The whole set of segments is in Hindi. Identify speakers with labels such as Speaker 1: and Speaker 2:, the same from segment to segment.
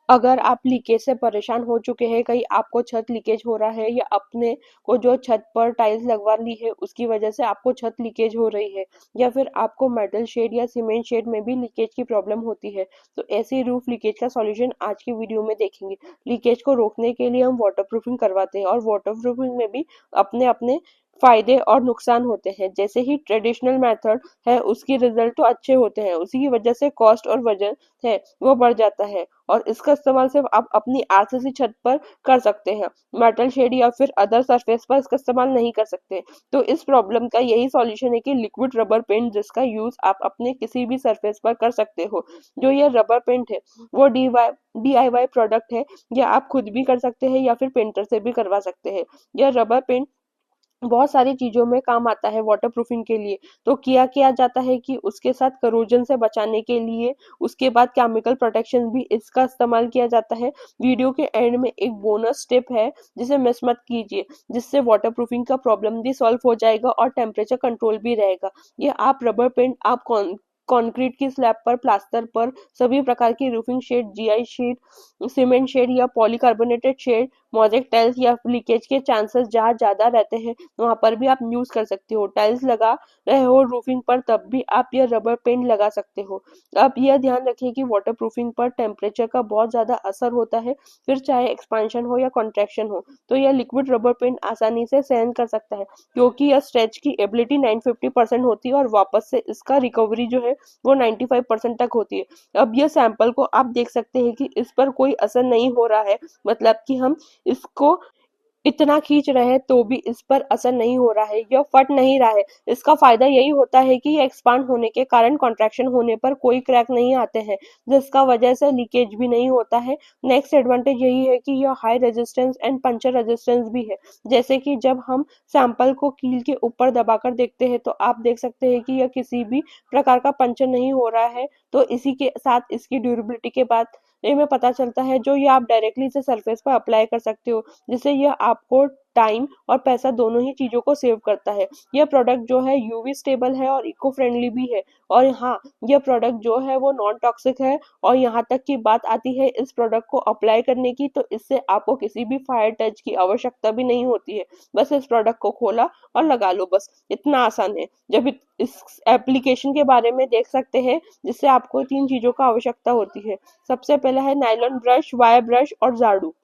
Speaker 1: अगर आप लीकेज से परेशान हो चुके हैं, कहीं आपको छत लीकेज हो रहा है या अपने को जो छत पर टाइल्स लगवा ली है उसकी वजह से आपको छत लीकेज हो रही है, या फिर आपको मेटल शेड या सीमेंट शेड में भी लीकेज की प्रॉब्लम होती है, तो ऐसे रूफ लीकेज का सॉल्यूशन आज की वीडियो में देखेंगे। लीकेज को रोकने के लिए हम वाटरप्रूफिंग करवाते हैं, और वाटरप्रूफिंग में भी अपने अपने फायदे और नुकसान होते हैं। जैसे ही ट्रेडिशनल मेथड है उसकी रिजल्ट तो अच्छे होते हैं, उसी की वजह से कॉस्ट और वजन है वो बढ़ जाता है, और इसका इस्तेमाल सिर्फ आप अपनी आरसीसी छत पर कर सकते हैं। मेटल शेड या फिर अदर सरफेस पर इसका इस्तेमाल नहीं कर सकते। तो इस प्रॉब्लम का यही सॉल्यूशन है कि लिक्विड रबर पेंट, जिसका यूज आप अपने किसी भी सरफेस पर कर सकते हो। जो ये रबर पेंट है वो DIY प्रोडक्ट है, या आप खुद भी कर सकते हैं या फिर पेंटर से भी करवा सकते हैं। यह रबर पेंट बहुत सारी चीजों में काम आता है वाटरप्रूफिंग के लिए। तो किया जाता है कि उसके साथ करोजन से बचाने के लिए उसके बाद केमिकल प्रोटेक्शन भी इसका इस्तेमाल किया जाता है। वीडियो के एंड में एक बोनस टिप है जिसे मिस मत कीजिए, जिससे वाटरप्रूफिंग का प्रॉब्लम भी सॉल्व हो जाएगा और टेम्परेचर कंट्रोल भी रहेगा। ये आप रबर पेंट आप कंक्रीट की स्लैब पर, प्लास्टर पर, सभी प्रकार की roofing shed, GI shed, cement shed या पॉलीकार्बोनेटेड शेड, मोज़ेक टाइल्स या लीकेज के चांसेस जहाँ ज्यादा रहते हैं वहां पर भी आप यूज कर सकते हो। टाइल्स लगा रहे हो रूफिंग पर तब भी आप यह रबर पेंट लगा सकते हो। अब यह ध्यान रखिए कि वाटरप्रूफिंग पर टेम्परेचर का बहुत ज्यादा असर होता है, फिर चाहे एक्सपांशन हो या कॉन्ट्रैक्शन हो, तो यह लिक्विड रबर पेंट आसानी से सहन कर सकता है, क्योंकि यह स्ट्रेच की एबिलिटी 950% होती है और वापस से इसका रिकवरी जो है वो 95% तक होती है। अब यह सैंपल को आप देख सकते हैं कि इस पर कोई असर नहीं हो रहा है, मतलब कि हम इसको इतना खींच रहे हैं तो भी इस पर असर नहीं हो रहा है, यह फट नहीं रहा है। इसका फायदा यही होता है कि ये एक्सपांड होने के कारण कॉन्ट्रैक्शन होने पर कोई क्रैक नहीं आते हैं, जिसका वजह से लीकेज भी नहीं होता है। नेक्स्ट एडवांटेज यही है कि यह high resistance and puncture resistance भी है। जैसे कि जब हम सैंपल को कील के ऊपर दबाकर देखते हैं तो आप देख सकते हैं कि यह किसी भी प्रकार का पंचर नहीं हो रहा है। तो इसी के साथ इसकी ड्यूरेबिलिटी के बाद ये में पता चलता है, जो ये आप डायरेक्टली इसे सरफेस पर अप्लाई कर सकते हो, जिससे यह आपको टाइम और पैसा दोनों ही चीजों को सेव करता है। यह प्रोडक्ट जो है यूवी स्टेबल है और इको फ्रेंडली भी है, और हाँ, यह प्रोडक्ट जो है वो नॉन टॉक्सिक है। और यहाँ तक की बात आती है इस प्रोडक्ट को अप्लाई करने की, तो इससे आपको किसी भी फायर टच की आवश्यकता भी नहीं होती है। बस इस प्रोडक्ट को खोला और लगा लो, बस इतना आसान है। जब इस एप्लीकेशन के बारे में देख सकते हैं, जिससे आपको 3 चीजों का आवश्यकता होती है। सबसे पहला है नायलॉन ब्रश, वायर ब्रश और झाड़ू।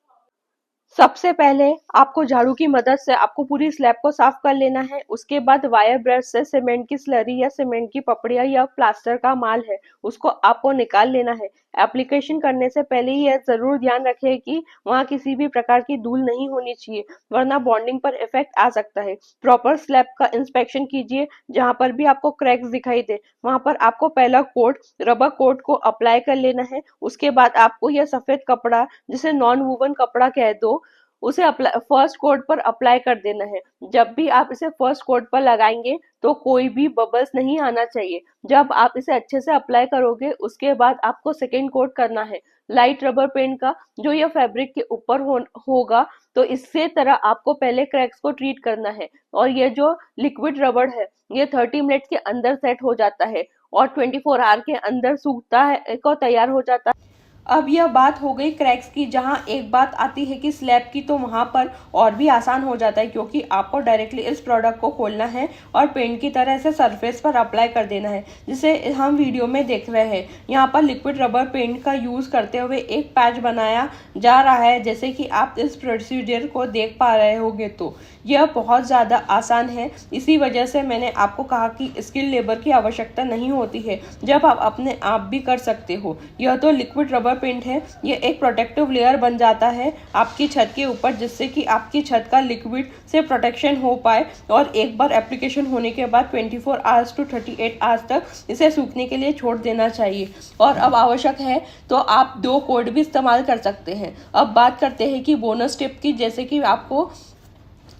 Speaker 1: सबसे पहले आपको झाड़ू की मदद से आपको पूरी स्लैब को साफ कर लेना है। उसके बाद वायर ब्रश से सीमेंट की स्लरी या सीमेंट की पपड़ियां या प्लास्टर का माल है उसको आपको निकाल लेना है। एप्लीकेशन करने से पहले ही यह जरूर ध्यान रखें कि वहां किसी भी प्रकार की धूल नहीं होनी चाहिए, वरना बॉन्डिंग पर इफेक्ट आ सकता है। प्रॉपर स्लैब का इंस्पेक्शन कीजिए, जहां पर भी आपको क्रैक्स दिखाई दे वहां पर आपको पहला कोट, रबर कोट को अप्लाई कर लेना है। उसके बाद आपको यह सफेद कपड़ा, जिसे नॉन वूवन कपड़ा कह दो, उसे अप्लाई फर्स्ट कोट पर अप्लाई कर देना है। जब भी आप इसे फर्स्ट कोट पर लगाएंगे तो कोई भी बबल्स नहीं आना चाहिए। जब आप इसे अच्छे से अप्लाई करोगे उसके बाद आपको सेकेंड कोट करना है लाइट रबर पेंट का, जो ये फैब्रिक के ऊपर होगा। तो इससे तरह आपको पहले क्रैक्स को ट्रीट करना है, और ये जो लिक्विड रबर है ये 30 मिनट के अंदर सेट हो जाता है और 24 आवर के अंदर सूखता है को तैयार हो जाता है। अब यह बात हो गई क्रैक्स की, जहां एक बात आती है कि स्लैब की, तो वहां पर और भी आसान हो जाता है, क्योंकि आपको डायरेक्टली इस प्रोडक्ट को खोलना है और पेंट की तरह से सरफेस पर अप्लाई कर देना है, जिसे हम वीडियो में देख रहे हैं। यहाँ पर लिक्विड रबर पेंट का यूज करते हुए एक पैच बनाया जा रहा है, जैसे कि आप इस प्रोसीजर को देख पा रहे होंगे। तो यह बहुत ज़्यादा आसान है, इसी वजह से मैंने आपको कहा कि स्किल लेबर की आवश्यकता नहीं होती है, जब आप अपने आप भी कर सकते हो। यह तो लिक्विड रबर पेंट है, ये एक प्रोटेक्टिव लेयर बन जाता है आपकी छत के ऊपर, जिससे कि आपकी छत का लिक्विड से प्रोटेक्शन हो पाए। और एक बार एप्लीकेशन होने के बाद 24 आवर्स टू 38 आवर्स तक इसे सूखने के लिए छोड़ देना चाहिए। और अब आवश्यक है तो आप 2 कोट भी इस्तेमाल कर सकते हैं। अब बात करते हैं कि बोनस टिप की। जैसे कि आपको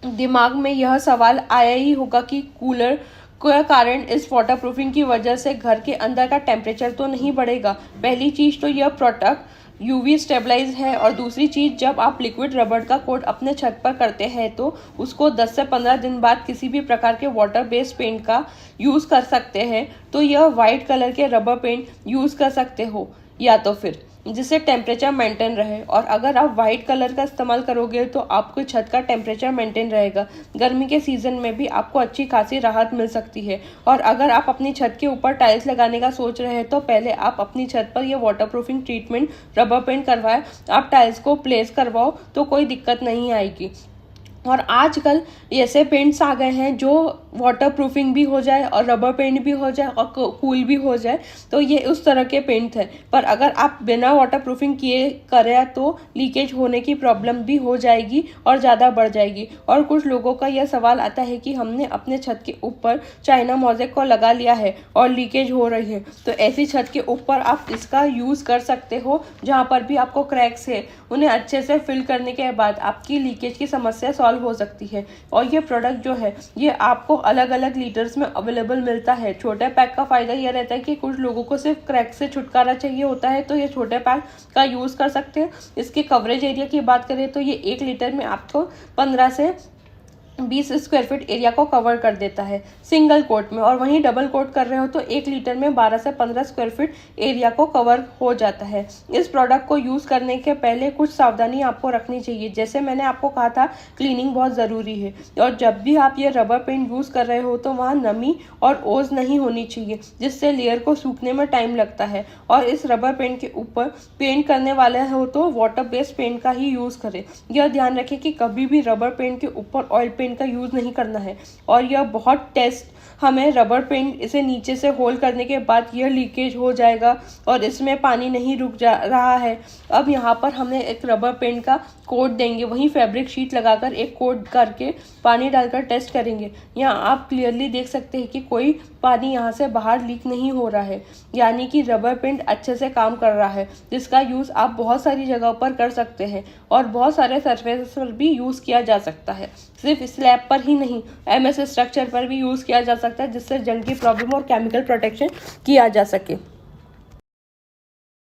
Speaker 1: दिमाग में यह सवाल आया ही होगा कि कूलर के कारण इस वाटरप्रूफिंग की वजह से घर के अंदर का टेम्परेचर तो नहीं बढ़ेगा। पहली चीज़ तो यह प्रोडक्ट यूवी स्टेबलाइज है, और दूसरी चीज़, जब आप लिक्विड रबर का कोट अपने छत पर करते हैं तो उसको 10 से 15 दिन बाद किसी भी प्रकार के वाटर बेस्ड पेंट का यूज़ कर सकते हैं। तो यह वाइट कलर के रबर पेंट यूज़ कर सकते हो, या तो फिर जिससे टेम्परेचर मेंटेन रहे। और अगर आप वाइट कलर का इस्तेमाल करोगे तो आपको छत का टेम्परेचर मेंटेन रहेगा। गर्मी के सीज़न में भी आपको अच्छी खासी राहत मिल सकती है। और अगर आप अपनी छत के ऊपर टाइल्स लगाने का सोच रहे हैं तो पहले आप अपनी छत पर यह वाटरप्रूफिंग ट्रीटमेंट रबर पेंट करवाएं। आप टाइल्स को प्लेस करवाओ तो कोई दिक्कत नहीं आएगी। और आजकल ऐसे पेंट्स आ गए हैं जो वाटर प्रूफिंग भी हो जाए और रबर पेंट भी हो जाए और कूल भी हो जाए, तो ये उस तरह के पेंट हैं। पर अगर आप बिना वाटर प्रूफिंग किए करें तो लीकेज होने की प्रॉब्लम भी हो जाएगी और ज़्यादा बढ़ जाएगी। और कुछ लोगों का यह सवाल आता है कि हमने अपने छत के ऊपर चाइना मोज़ेक को लगा लिया है और लीकेज हो रही है, तो ऐसी छत के ऊपर आप इसका यूज़ कर सकते हो। जहाँ पर भी आपको क्रैक्स है उन्हें अच्छे से फिल करने के बाद आपकी लीकेज की समस्या सॉल्व हो सकती है। और ये प्रोडक्ट जो है ये आपको अलग अलग लीटर्स में अवेलेबल मिलता है। छोटे पैक का फ़ायदा यह रहता है कि कुछ लोगों को सिर्फ क्रैक से छुटकारा चाहिए होता है, तो ये छोटे पैक का यूज़ कर सकते हैं। इसके कवरेज एरिया की बात करें तो ये 1 लीटर में आपको 15 से 20 स्क्वायर फीट एरिया को कवर कर देता है सिंगल कोट में। और वहीं डबल कोट कर रहे हो तो 1 लीटर में 12 से 15 स्क्वायर फीट एरिया को कवर हो जाता है। इस प्रोडक्ट को यूज़ करने के पहले कुछ सावधानी आपको रखनी चाहिए। जैसे मैंने आपको कहा था, क्लीनिंग बहुत ज़रूरी है। और जब भी आप ये रबर पेंट यूज़ कर रहे हो तो वहाँ नमी और ओस नहीं होनी चाहिए, जिससे लेयर को सूखने में टाइम लगता है। और इस रबर पेंट के ऊपर पेंट करने वाले हो तो वाटर बेस्ड पेंट का ही यूज़ करें। यह ध्यान रखें कि कभी भी रबर पेंट के ऊपर ऑयल पेंट का यूज़ नहीं करना है। और यह बहुत टेस्ट हमें रबर पेंट इसे नीचे से होल करने के बाद यह लीकेज हो जाएगा और इसमें पानी नहीं रुक जा रहा है। अब यहाँ पर हमें एक रबर पेंट का कोट देंगे, वहीं फैब्रिक शीट लगाकर एक कोट करके पानी डालकर टेस्ट करेंगे। यहाँ आप क्लियरली देख सकते हैं कि कोई पानी यहाँ से बाहर लीक नहीं हो रहा है, यानी कि रबर पेंट अच्छे से काम कर रहा है, जिसका यूज़ आप बहुत सारी जगह पर कर सकते हैं और बहुत सारे सरफेस पर भी यूज़ किया जा सकता है। सिर्फ स्लैब पर ही नहीं, MS स्ट्रक्चर पर भी यूज़ किया जा सकता है, जिससे जंग की प्रॉब्लम और केमिकल प्रोटेक्शन किया जा सके।